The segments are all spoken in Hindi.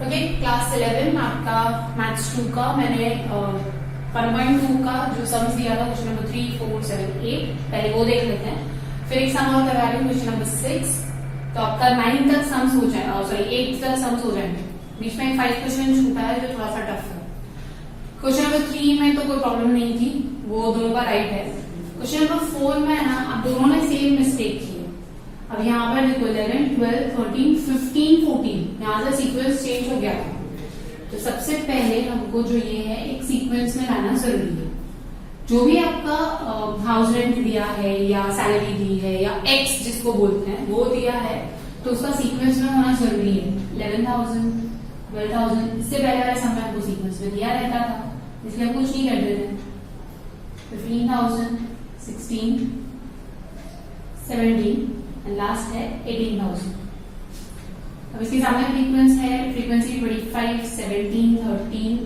ओके, क्लास 11 आपका मैथ्स 2 का मैंने 1.2 का जो सम्स दिया था क्वेश्चन नंबर 3, 4, 7, 8 पहले वो देख लेते हैं। फिर एक सम और करवा रही हूँ क्वेश्चन नंबर 6, तो आपका 9 तक सम्स हो जाएगा, सॉरी 8 तक सम्स हो जाएंगे। बीच में 5 क्वेश्चन छूटा है जो थोड़ा सा टफ है। क्वेश्चन नंबर 3 में तो कोई प्रॉब्लम नहीं थी, वो दोनों का राइट है। क्वेश्चन नंबर 4 में है ना, आप दोनों ने सेम मिस्टेक की है। अब यहाँ पर देखो 11, 12, 13, 15, 14 यहाँ से सीक्वेंस चेंज हो गया था। तो सबसे पहले हमको जो ये है एक सीक्वेंस में लाना जरूरी है। जो भी आपका हाउस रेंट दिया है या सैलरी दी है या एक्स जिसको बोलते हैं वो दिया है, तो उसका सीक्वेंस में होना जरूरी है। 11,000, 12,000 इससे पहले वाले समय हमको सीक्वेंस में दिया रहता था, इसलिए हम कुछ नहीं करते थे। 15,000, 16, 17 एंड लास्ट है 18,000। अब इसके सामने फ्रीक्वेंस है, फ्रीक्वेंसी 25, 17, 13।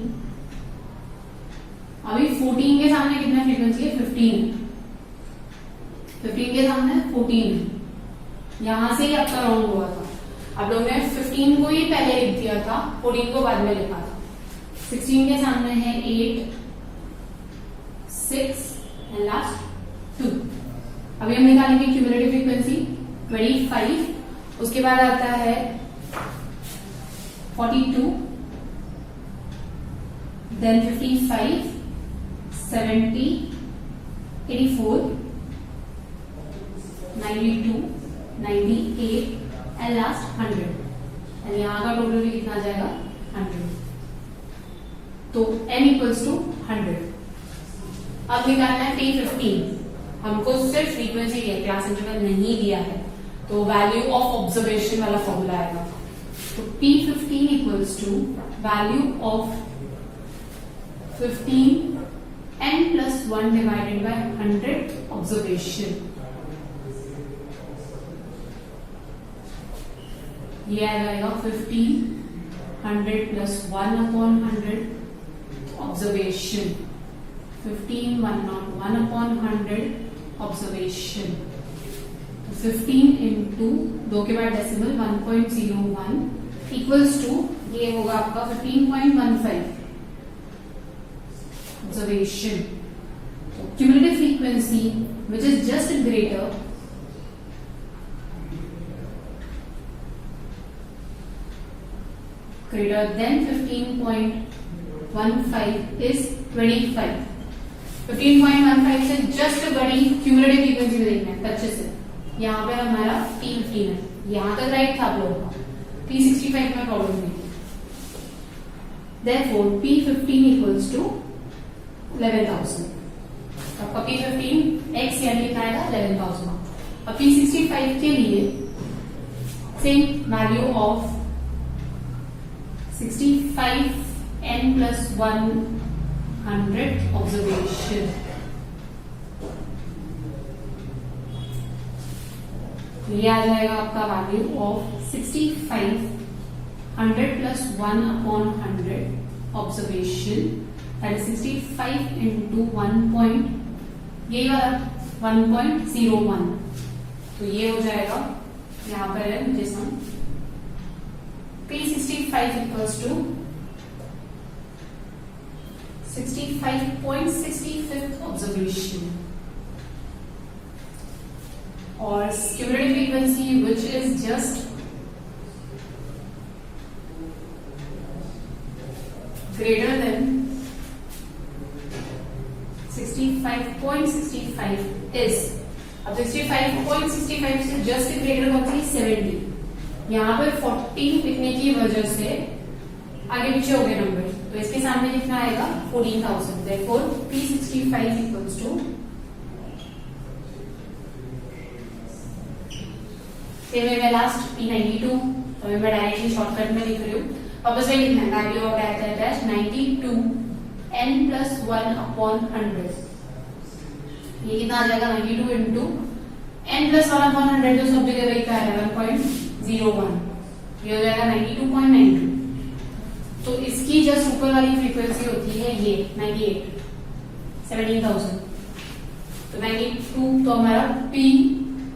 अभी 14 के सामने कितना फ्रीक्वेंसी है? 15। 15 के सामने 14 है। यहां से ही आपका रॉन्ग हुआ था। आप लोगों ने 15 को ही पहले लिख दिया था, 14 को बाद में लिखा था। 16 के सामने है 8, 6 एंड लास्ट 2। अभी हम निकालेंगे क्यूमुलेटिव फ्रीक्वेंसी 25, उसके बाद आता है 42, देन 55, 70, 84, 92, 98 एंड लास्ट 100। एंड यहाँ का टोटल भी कितना आ जाएगा? 100। तो n इक्वल्स टू 100। अब निकालना है P15। हमको सिर्फ फ्रीक्वेंसी दिया, क्लास इंटरवल नहीं दिया है, तो वैल्यू ऑफ ऑब्जर्वेशन वाला फॉर्मूला आएगा। तो P15 equals to value of 15 n plus 1 divided by 100 observation. ये आ जाएगा 15 100 plus 1 upon 100 observation. 15 101 upon 100 observation. 15 into 2 के बाद डेसिमल 1.01 इक्वल्स टू ये होगा आपका 15.15 observation. Cumulative frequency which is just greater than 15.15 is 25। 15.15 से जस्ट बड़ी क्यूमुलेटिव फ्रीक्वेंसी में देखना है अच्छे से। यहाँ पे हमारा P15 है, यहाँ तक राइट था आप लोगों का। P65 में प्रॉब्लम नहीं। Therefore P15 equals to 11,000। आपका P15 x यानी कितना आएगा? 11,000। अब P65 के लिए same value of 65 n plus 100 observation. ये आ जाएगा आपका value of 65 100 plus 1 upon 100 observation, that is 65 into 1. यही वाला 1.01। तो ये हो जाएगा, यहाँ पर है जिसम P65 इक्वल्स टू 65.65 ऑब्जर्वेशन और cumulative frequency which is just greater than 65.65 is. अब 65.65 से जस्ट ग्रेटर कौन सी? 70। यहाँ पर 40 लिखने की वजह से आगे पीछे हो गए नंबर, तो इसके सामने कितना आएगा? 14,000। Therefore P65 इक्वल्स टू मैं लास्ट P92, तो मैं डायरेक्टली शॉर्टकट में लिख रही हूँ। वापस में लिखना है value of that 92 n plus 1 upon 100। ये कितना आ जाएगा? 92 इंटू n प्लस 1 अपॉन 100, जो सब जगह वही का है 1.01। ये हो जाएगा 92.92। तो इसकी जस्ट ऊपर वाली फ्रीक्वेंसी होती है ये 98, 17,000। तो 92 तो हमारा P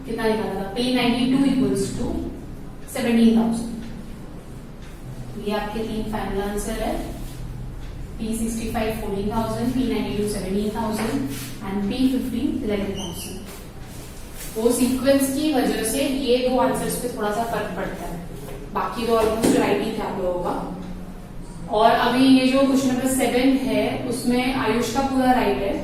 कितना निकाला था? P92 equals to 17,000। ये आपके 3 फाइनल आंसर है। P65 14,000, P92 17,000 and P15 11,000। वो सीक्वेंस की वजह से ये दो आंसर्स पे थोड़ा सा फर्क पड़ता है, बाकी तो ऑलमोस्ट राइट ही था आप लोगों का। और अभी ये जो क्वेश्चन नंबर 7 है उसमें आयुष का पूरा राइट है।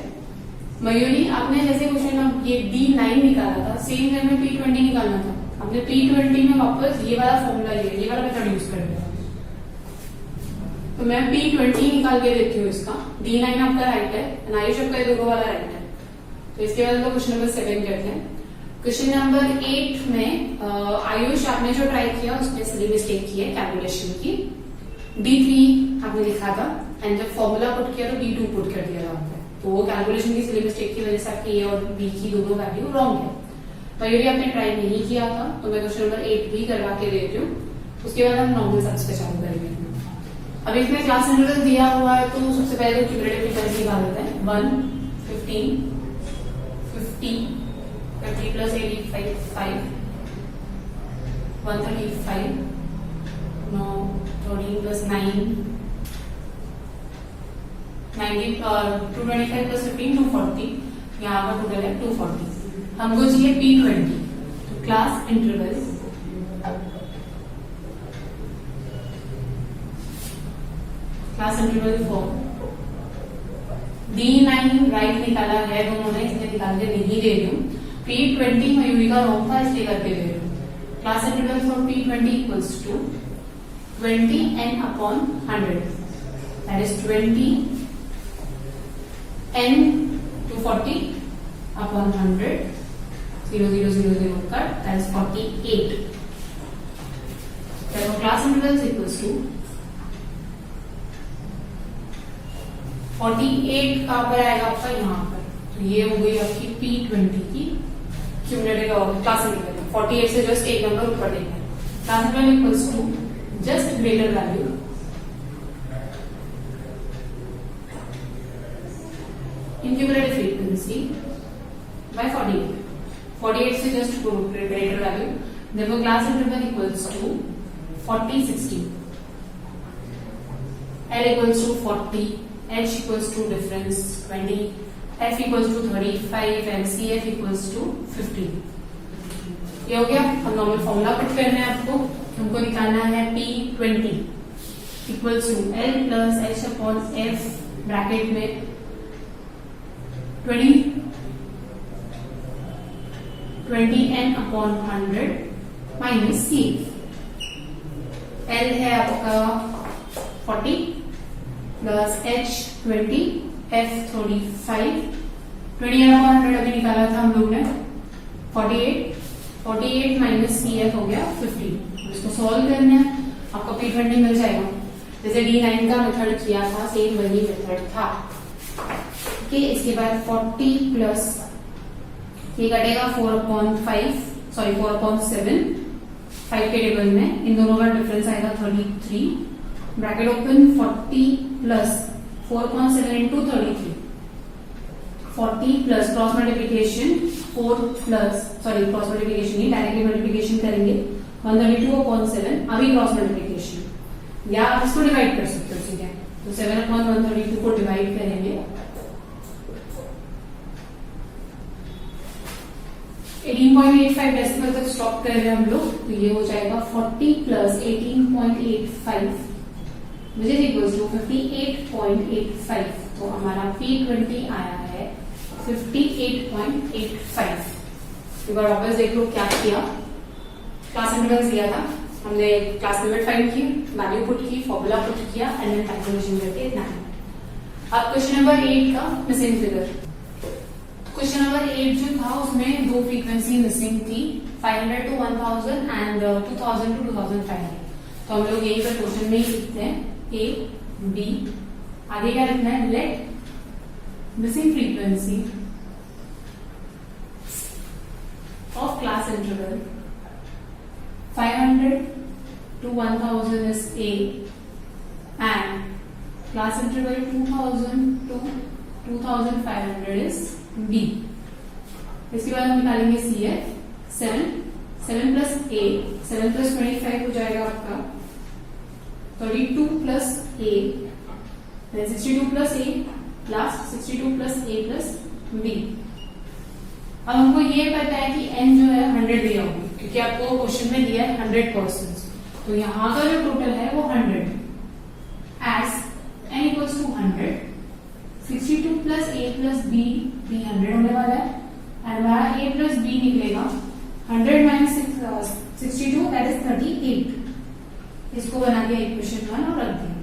मयूरी, आपने जैसे क्वेश्चन ये D9 निकाला था, सेम वे में P20 निकालना था। आपने P20 में वापस ये वाला फॉर्मूला ये वाला मेथड यूज कर लिया, तो मैं P20 निकाल के देती हूँ इसका। D9 आपका राइट है, आयुष आपका दोनों वाला राइट है। तो इसके बाद तो क्वेश्चन नंबर 7 करते हैं। क्वेश्चन नंबर 8 में आयुष आपने जो ट्राई किया उसमें सिली मिस्टेक की है कैलकुलेशन की। D3 आपने लिखा था एंड जब फॉर्मूला पुट किया तो D2 पुट कर दिया था, तो वो कैलकुलेशन की सिली मिस्टेक की वजह से आपकी A और B की दोनों वैल्यू रॉन्ग है। मयूरी आपने ट्राई नहीं किया था, तो मैं क्वेश्चन नंबर 8 भी करवा के देती हूँ। उसके बाद हम नॉर्मल सम्स पे चालू करेंगे। अब इसमें क्लास इंटरवल दिया हुआ है, तो सबसे पहले क्यूमुलेटिव फ्रीक्वेंसी निकाल लेते हैं। 1 15 50 30 प्लस 85 135 9 13 प्लस 9 90 225 प्लस 15 240। यहाँ का टोटल है 240। हमको चाहिए P20, तो class interval form D9 right निकाला है दोनों ने, इसलिए निकाल के नहीं दे रही हूँ। P20 मयूरी का रॉन्ग था, इसलिए करके दे रही हूँ। Class interval for P20 equals to 20 n upon 100, that is 20 n 240 upon 100 0 0 0 0 cut, that is 48। Class interval equals to 48 कहां पर आएगा आपका, यहाँ पर। तो ये हो गई आपकी P20 की क्यूमुलेटिव क्लास इंटरवल। 48 से जस्ट एक नंबर ऊपर देखना है। Class interval equals to just greater value in cumulative frequency by 48 से जस्ट ग्रेटर वैल्यू। देखो class interval equals to 40 60, L equals to 40, H equals to difference 20, F equals to 35 and CF equals to 15। ये हो गया। हम नॉर्मल फॉर्मूला पुट करना है आपको, हमको निकालना है P20 equals to L plus H upon F bracket में 20n upon 100 minus CF। L है आपका 40 प्लस H 20, F 35, 20/100 अभी निकाला था हम लोग ने 48 माइनस CF हो गया 15। इसको सॉल्व करना है, आपको P20 मिल जाएगा। जैसे D9 का मेथड किया था, सेम वही मेथड था। ओके, इसके बाद 40 प्लस ये कटेगा 4/5, सॉरी 4/7, 5 के टेबल में इन दोनों का डिफरेंस आएगा 33। Bracket open 40 plus 4/7 into 33, 40 plus cross multiplication 4 plus cross multiplication नहीं, डायरेक्टली मल्टीप्लीकेशन करेंगे 132/7। अभी क्रॉस मल्टीप्लीकेशन या आप इसको डिवाइड कर सकते हो, ठीक है। तो 7/132 को डिवाइड करेंगे 18.85 डेसिमल तक स्टॉप कर रहे हैं हम लोग। तो ये हो जाएगा 40 plus 18.85 which is equals to 58.85। तो हमारा P20 आया है 58.85। एक बार वापस देख लो क्या किया। क्लास इंटरवल दिया था, हमने क्लास लिमिट फाइंड की, वैल्यू पुट की, फॉर्मूला पुट किया एंड देन कैलकुलेशन करके इतना है। अब क्वेश्चन नंबर 8 का मिसिंग फिगर। क्वेश्चन नंबर 8 जो था उसमें दो फ्रीक्वेंसी मिसिंग थी, 500 to 1000 एंड 2000 to 2500। तो हम लोग यही पर क्वेश्चन में ही लिखते हैं A B, आगे क्या लिखना है, let missing frequency of class interval 500 to 1000 is A and class interval 2000 to 2500 is B। इसके बाद हम निकालेंगे CF 7 plus A 7 plus 25 हो जाएगा आपका 32 plus a, then 62 plus a plus 62 plus a plus b। अब हमको ये पता है कि n जो है 100 दिया होगा, क्योंकि आपको क्वेश्चन में दिया है 100%, तो यहाँ का जो टोटल है वो 100 as n equals to 100, 62 plus a plus b भी 100 होने वाला है, एंड हमारा a प्लस b निकलेगा 100 माइनस 62 दैट इज 38। इसको बना दिया इक्वेशन 1 और रख दिया।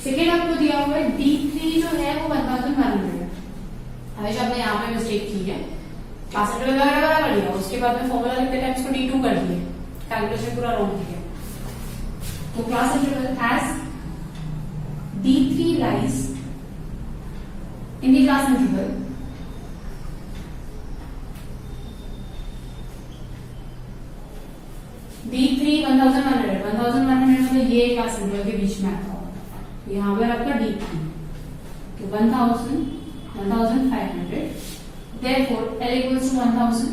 सेकेंड आपको दिया हुआ है d3 जो है वो 1100 है। हमेशा आपने यहाँ पे मिस्टेक की है, क्लास इंटरवल वगैरह बराबर लिया, उसके बाद में फॉर्मूला लिखते टाइम इसको d2 कर दिए, कैलकुलेशन पूरा रॉन्ग किया। तो class interval as d3 lies in the class interval d3 1100 मतलब ये क्लास इंटरवल के बीच में आता होगा, यहाँ पर आपका d3 तो 1000 1500, therefore L equals to 1000,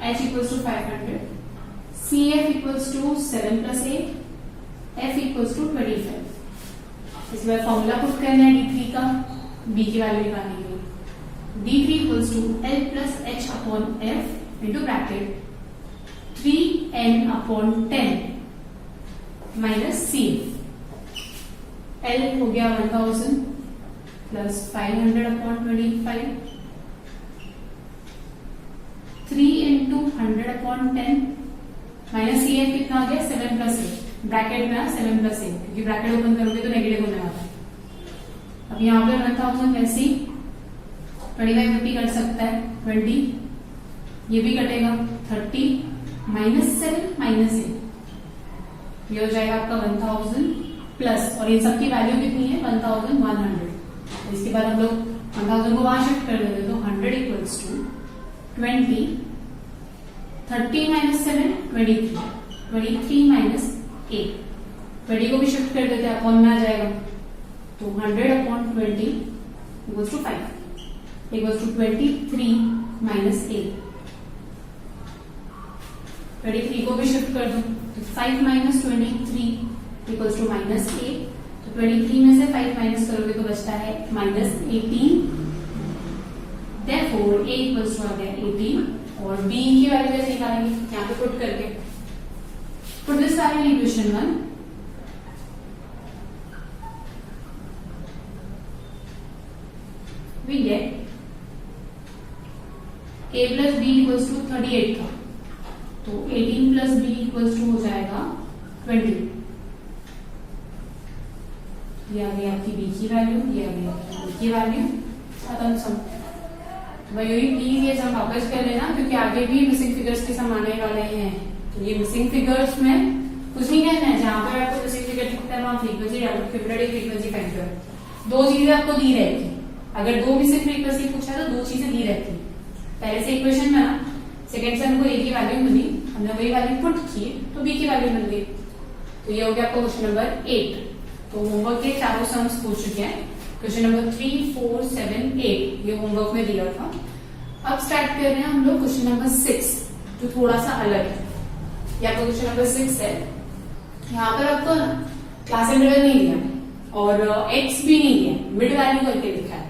H equals to 500, CF equals to 7 plus 8, F equals to 25। इसके बाद फॉर्मूला पुट करना है d3 का, b की वैल्यू निकालने के लिए। d3 equals to L plus H upon F into bracket 3n upon 10 minus CF। L हो गया 1000 plus 500 upon 25, 3 into 100 upon 10 minus CF कितना आ गया 7 प्लस 8, ब्रैकेट में 7 प्लस 8, क्योंकि ब्रैकेट ओपन करोगे तो नेगेटिव होने वाला है। अब यहाँ पे 1000 वैसे 25 50 कट सकता है, 20 ये भी कटेगा, 30 माइनस 7 माइनस 8 ये हो जाएगा आपका 1000 प्लस, और इन सबकी वैल्यू कितनी है 1100। इसके बाद हम लोग 1000 को वहां शिफ्ट कर देते, तो 100 इक्वल्स टू 20, 30 माइनस 7 23, 23 माइनस 8, 20 को भी शिफ्ट कर देते अपॉन में आ जाएगा, तो 100 upon 20 equals to 5 equals to 23 minus 8, 23 को भी शिफ्ट कर दो तो 5 माइनस 23 इक्वल्स टू माइनस 8, तो 23 में से 5 माइनस करोगे तो बचता है minus 18, therefore a equals to आ गया 18, और b की वैल्यू कैसे निकालेंगे यहाँ पे पुट करके, put this value in equation 1, we get a plus b equals to 38 था, तो 18 plus b equals to हो जाएगा 20। ये आ गई आपकी b की वैल्यू, ये आ गई आपकी b की वैल्यू, खत्म सम। भाई प्लीज ये सम वापस कर लेना, क्योंकि आगे भी मिसिंग फिगर्स के सम आने वाले हैं। तो ये मिसिंग फिगर्स में कुछ नहीं कहना है, जहां पर आपको मिसिंग फिगर दिखता है वहां फ्रीक्वेंसी डालो, फ्रीक्वेंसी फैक्टर, दो चीजें आपको दी रहेगी। अगर दो मिसिंग फ्रीक्वेंसी पूछा तो दो चीजें दी रहती है। पहले से इक्वेशन में ना सेकेंड से हमको ए की वैल्यू मिली, हमने वही वैल्यू पुट की तो बी की वैल्यू मिल गई। तो ये हो गया आपका क्वेश्चन नंबर 8। तो होमवर्क के चारों सम्स पूछ चुके हैं, क्वेश्चन नंबर 3, 4, 7, 8 ये होमवर्क में दिया था। अब स्टार्ट कर रहे हैं हम लोग क्वेश्चन नंबर 6, जो थोड़ा सा अलग है। ये आपका क्वेश्चन नंबर 6 है। यहाँ पर आपको ना क्लास इंटरवल नहीं दिया और एक्स भी नहीं दिया, मिड वैल्यू करके लिखा है।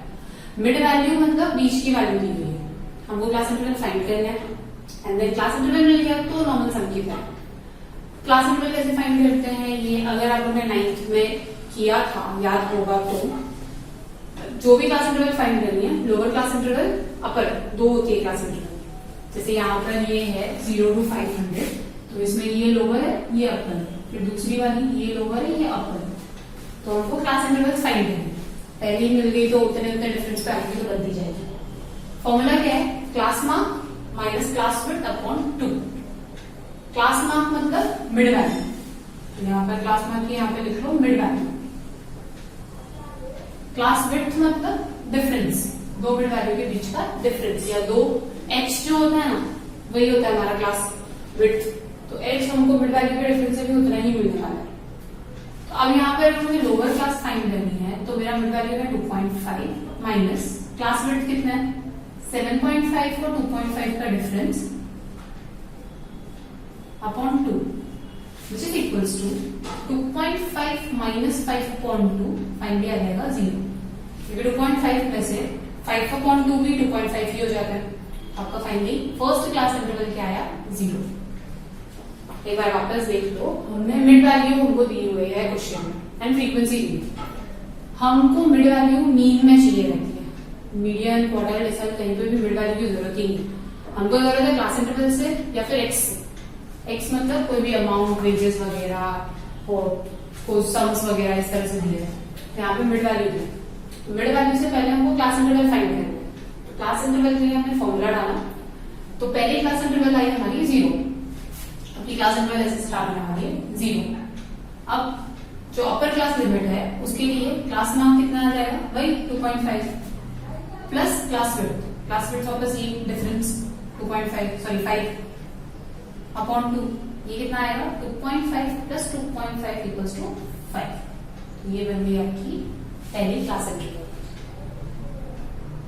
मिड वैल्यू मतलब बीच की वैल्यू दी गई है, हमको क्लास इंटरवल फाइंड करना है। एंड देन क्लास इंटरवल मिल गया तो नॉर्मल सम की फाइंड। क्लास इंटरवल कैसे फाइंड करते हैं, ये अगर आप लोगों ने 9th में किया था, याद होगा तो जो भी क्लास इंटरवल फाइंड करनी है, लोअर क्लास इंटरवल, अपर, दो होती है क्लास इंटरवल। जैसे यहाँ पर ये है 0 to 500, तो इसमें ये लोअर है, ये अपर है। फिर दूसरी वाली ये लोअर है, ये अपर है। तो हमको क्लास इंटरवल फाइंड करना है। पहली मिल गई तो उतने उतने डिफरेंस पे आएगी तो बन दी जाएगी। फॉर्मूला क्या है, class mark minus class width upon 2। Class mark मतलब मिड वैल्यू, तो यहाँ पर क्लास मार्क यहाँ पे लिख लो मिड वैल्यू। क्लास विड्थ मतलब डिफरेंस, दो मिड वैल्यू के बीच का डिफरेंस, या दो एच जो होता है ना वही होता है हमारा क्लास विड्थ। तो एच हमको मिड वैल्यू के डिफरेंस से भी उतना ही मिलने वाला है। तो अब यहाँ पर मुझे लोअर क्लास फाइंड करनी है, तो मेरा मिड वैल्यू है 2.5 माइनस क्लास विड्थ कितना है 7.5 और 2.5 का difference upon 2 which is equal equals to 2.5 minus 5/2, finally आ जाएगा 0, क्योंकि 2.5 में से 5/2 भी 2.5 ही हो जाता है। आपका फाइनली फर्स्ट क्लास इंटरवल क्या आया? 0। एक बार वापस देख लो, हमने मिड वैल्यू हमको दी हुई है क्वेश्चन में एंड फ्रीक्वेंसी दी। हमको मिड वैल्यू मीन में चाहिए रहती है, मीडियन क्वार्टाइल ऐसा कहीं पे भी मिड वैल्यू की जरूरत ही नहीं। हमको जरूरत है क्लास इंटरवल से या फिर एक्स से। एक्स मतलब कोई भी अमाउंट, वेजेस वगैरह और कोई सम्स वगैरह इस तरह से दिए हैं। यहाँ पे मिड वैल्यू दी, तो मिड वैल्यू से पहले हमको क्लास इंटरवल फाइंड करना है। तो क्लास इंटरवल के लिए हमने फॉर्मूला डाला, तो पहली क्लास इंटरवल आई हमारी 0, अपनी क्लास इंटरवल ऐसे स्टार्ट होने वाली है 0। अब जो अपर क्लास लिमिट है उसके लिए क्लास मार्क कितना आ जाएगा? वही 2.5 plus class width. Class width वापस ये डिफरेंस 5/2, ये कितना आएगा? 2.5 प्लस 2.5 इक्वल्स टू 5। ये बन गई आपकी पहली क्लास इंटरवल।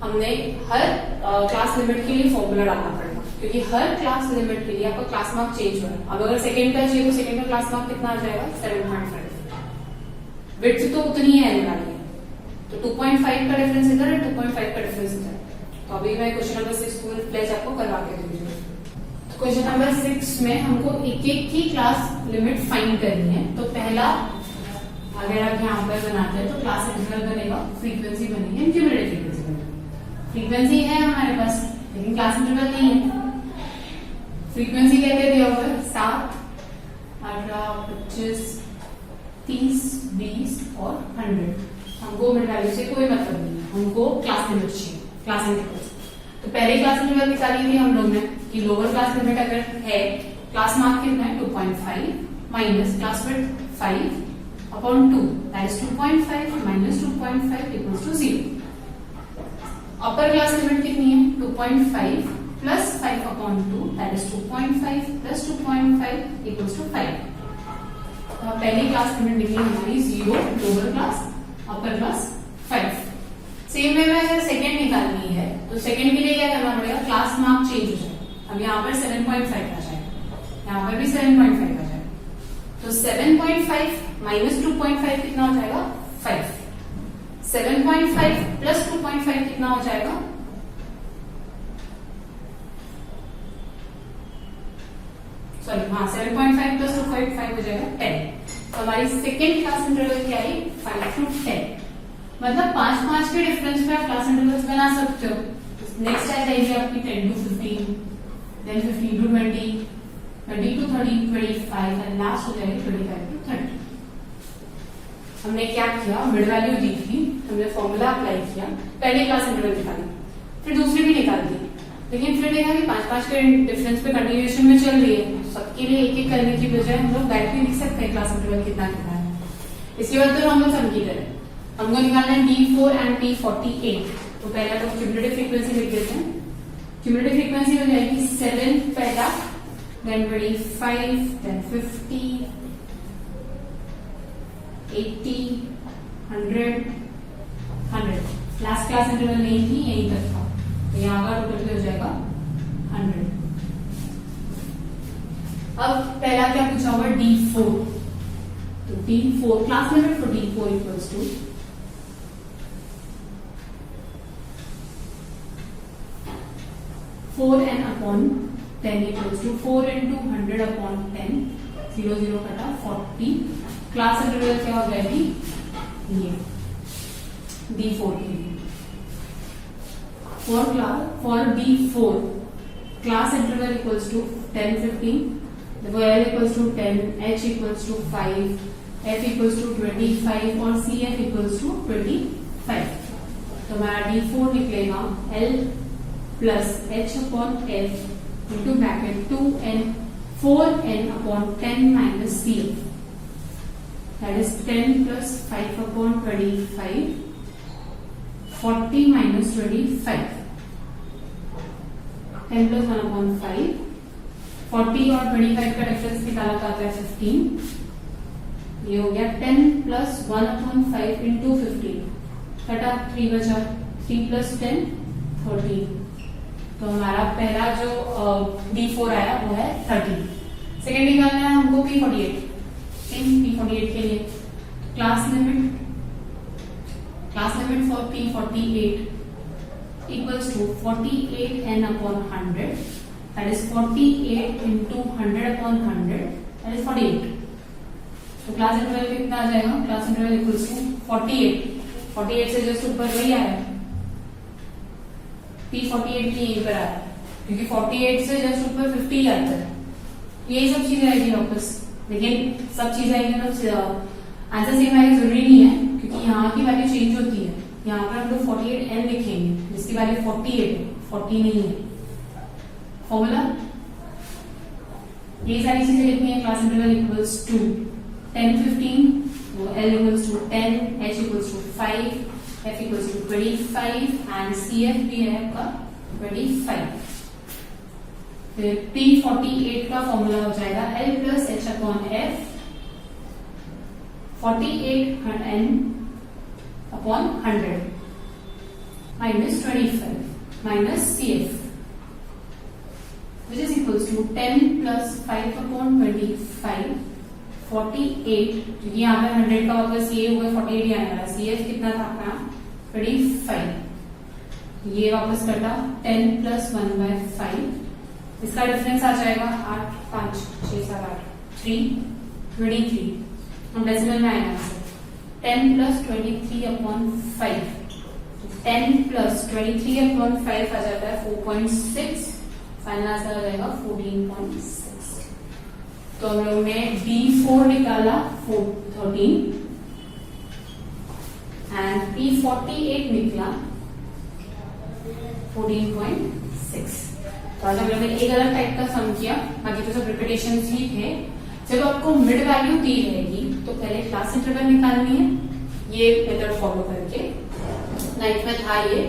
हमने हर क्लास लिमिट के लिए फॉर्मूला डालना पड़ेगा, क्योंकि हर क्लास लिमिट के लिए आपका क्लास मार्क चेंज हो रहा है। अब अगर सेकंड का चाहिए तो सेकंड का क्लास मार्क कितना आ जाएगा? 7.5। विड्थ तो उतनी है वाली, तो 2.5 का डिफरेंस इधर है, 2.5 का डिफरेंस इधर। तो अभी मैं क्वेश्चन नंबर 6 को प्लेस आपको करवा के दूंगी। तो क्वेश्चन नंबर 6 में हमको एक एक की क्लास लिमिट फाइंड करनी है। तो पहला अगर आप यहाँ पर बनाते हैं तो क्लास इंटरवल बनेगा, फ्रीक्वेंसी बनेगी, क्यूमुलेटिव फ्रीक्वेंसी बनेगी। फ्रीक्वेंसी है हमारे पास लेकिन क्लास इंटरवल नहीं है। फ्रीक्वेंसी कहते दिया हुआ है 7, 18, 25, 30, 20 और 100। हमको मिड वैल्यू से कोई मतलब नहीं है, हमको क्लास लिमिट चाहिए, क्लास इंटरवल। तो पहले क्लास इंटरवल निकाली थी हम लोग ने कि लोअर क्लास लिमिट अगर है, क्लास मार्क कितना है? 2.5 minus class width 5/2, that is 2.5 minus 2.5 equals to 0। Upper class limit कितनी है? 2.5 plus 5/2, that is 2.5 plus 2.5 equals to 5। पहली क्लास लिमिट निकली हमारी 0, lower class, upper class 5। Same way में अगर सेकंड निकालनी है तो सेकंड के लिए क्या करना पड़ेगा? क्लास मार्क चेंज हो जाएगा। अब यहाँ पर 7.5 आ जाएगा, यहाँ पर भी 7.5 आ जाएगा। तो 7.5 माइनस 2.5 कितना हो जाएगा? 5। 7.5 प्लस 2.5 कितना हो जाएगा? सॉरी, हाँ 7.5 प्लस 2.5 हो जाएगा 10। तो हमारी सेकेंड क्लास इंटरवल क्या आई? 5 to 10। मतलब 5 के डिफरेंस पे आप क्लास इंटरवल्स बना सकते हो। नेक्स्ट आ जाएगी आपकी 10 to 15, देन 15 to 20, 20 to 30, 25 और लास्ट हो जाएगी 25 to 30। हमने क्या किया? मिड वैल्यू दी थी, हमने फॉर्मूला अप्लाई किया, पहली क्लास इंटरवल निकाली, फिर दूसरी भी निकाल दी, लेकिन फिर देखा कि 5 के डिफरेंस पे कंटिन्यूएशन में चल रही है। सबके लिए एक एक करने की बजाय हम लोग डायरेक्टली लिख सकते हैं क्लास इंटरवल कितना कितना है। इसके बाद तो हम लोग सम की करें, हमको निकालना है D4 एंड D48। तो पहले तो क्यूमुलेटिव फ्रीक्वेंसी लिख देते हैं। क्यूमुलेटिव फ्रीक्वेंसी हो जाएगी 7 पहला, then 25, then 50, 80, 100, 100। Last class interval नहीं थी, यही तक था, तो यहाँ का टोटल हो जाएगा 100। अब पहला क्या पूछा हुआ? D4। तो D4 class limit for D4 equals to 4n/10 equals to 4 into 100/10, 0 0 कटा 40। क्लास इंटरवल क्या हो जाएगी? ये D4 के लिए। For D4 class interval equals to 10 15, L equals to 10, H equals to 5, F equals to 25 और CF इक्वल्स टू 25। तो हमारा D4 निकलेगा L plus H/F into bracket 2n 4n/10 minus CF, that is 10 plus 5/25, 40 minus 25, 10 plus 1/5, 40 और 25 का डिफरेंस निकाला जाता है 15। ये हो गया 10 प्लस 1/5 इंटू 15, कटा 3 बचा, 3 प्लस 10 13। तो हमारा पहला जो D4 आया वो है 30। सेकेंड निकालना है हमको P48। सेम P48 के लिए class limit for P48 equals to 48n upon 100, that is 48 into 100 upon 100, that is 48. तो क्लास इंटरवल कितना आ जाएगा? क्लास इंटरवल इक्वल्स टू 48 से जस्ट ऊपर वही आया है, P48 की यहीं पर आया है, क्योंकि 48 से जस्ट ऊपर 50 आता है, यही सब चीज आएगी वापस। लेकिन सब चीज आएगी मतलब आंसर सेम आएगा जरूरी नहीं है, क्योंकि यहाँ की वैल्यू चेंज होती है। यहाँ पर हम लोग 48n लिखेंगे जिसकी वैल्यू 48 है, 40 नहीं है। फॉर्मूला ये सारी चीजें लिखनी है। Class interval equals to 10 15, L equals to 10, H equals to 5, F equals to 25 and CF भी है आपका 25। फिर P48 का फॉर्मूला हो जाएगा L plus H upon F 48n upon 100 minus 25 minus CF, which is equals to 10 plus 5 upon 25 48, क्योंकि यहाँ पे 100 का वापस ये हुआ 48 ही आने वाला। CF कितना था आपका 25, ये वापस कटा 10 plus 1 by 5, इसका डिफरेंस आ जाएगा 8 5 6 7 8 3 23, हम डेसिमल में आएगा 10 plus 23 upon 5, 10 plus 23 upon 5 आ जाता है 4.6, फाइनल आंसर आ जाएगा 14.6। तो हम लोग ने B4 निकाला 13 एंड P48 निकला 14.6। तो आज हम लोग ने एक अलग टाइप का सम किया, बाकी तो सब रिपीटेशन ही थे। जब आपको मिड वैल्यू दी रहेगी तो पहले क्लास इंटरवल निकालनी है, ये मेथड फॉलो करके। 9th में था ये,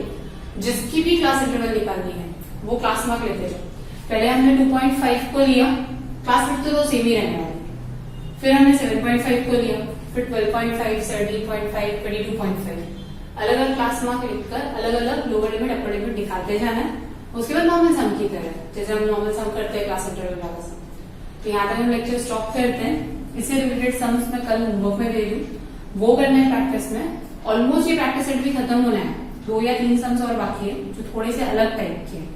जिसकी भी क्लास इंटरवल निकालनी है वो क्लास मार्क लेते जाओ। पहले हमने 2.5 को लिया, क्लास मार्क तो सेम ही रहने वाली। फिर हमने 7.5 को लिया, फिर 12.5, 17.5, 22.5, अलग अलग क्लास मार्क लिखकर अलग अलग लोअर लिमिट अपर लिमिट निकालते जाना है। उसके बाद नॉर्मल सम की तरह, जैसे हम नॉर्मल सम करते हैं क्लास इंटरवल वाला सम। तो यहाँ तक हम लेक्चर स्टॉप करते हैं। इससे रिलेटेड सम्स मैं कल होमवर्क में दे दूँ, वो करना है प्रैक्टिस में। ऑलमोस्ट ये प्रैक्टिस सेट भी खत्म होना है, 2 या 3 सम्स और बाकी है जो थोड़े से अलग टाइप के हैं,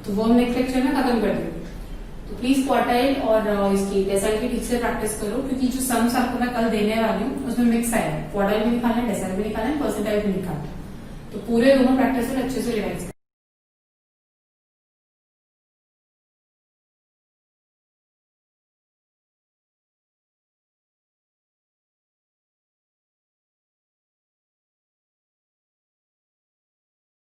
तो वो हम नेक्स्ट लेक्चर में खत्म कर देंगे। तो प्लीज क्वार्टाइल और इसकी डेसाइल की ठीक से प्रैक्टिस करो, क्योंकि जो सम्स आपको मैं कल देने वाली हूँ उसमें मिक्स आया है, क्वार्टाइल भी निकालना है, डेसाइल भी निकालना है, परसेंटाइल भी निकालना है। तो पूरे दोनों प्रैक्टिस अच्छे से रिवाइज